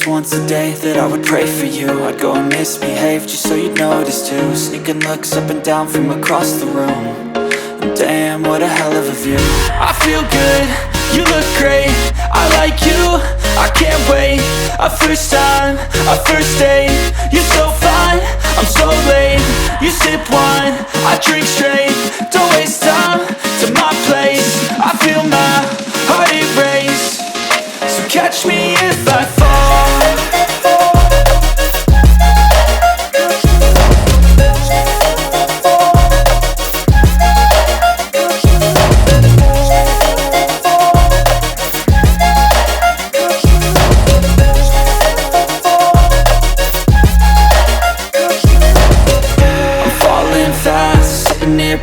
promise once a day that I would pray for you. I'd go and misbehave just so you'd notice too. Sneaking looks up and down from across the room. And damn, what a hell of a view. I feel good, you look great, I like you, I can't wait. A first time, a first date, you're so fine, I'm so late. You sip wine, I drink straight, don't waste time to my place. I feel my heart erase, so catch me if I fall.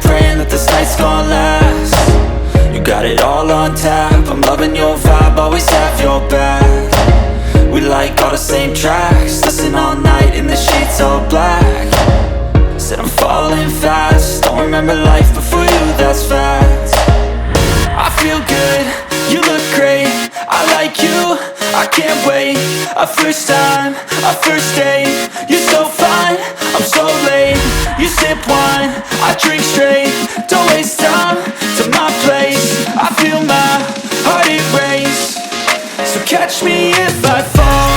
Praying that this night's gonna last. You got it all on tap, I'm loving your vibe, always have your back. We like all the same tracks, listen all night in the sheets all black. Said I'm falling fast, don't remember life before you, that's fact. I feel good, you look great, I like you, I can't wait. A first time, a first date, you're so fine, I'm so late. You sip wine, I drink straight, don't waste time to my place. I feel my heart erase, so catch me if I fall.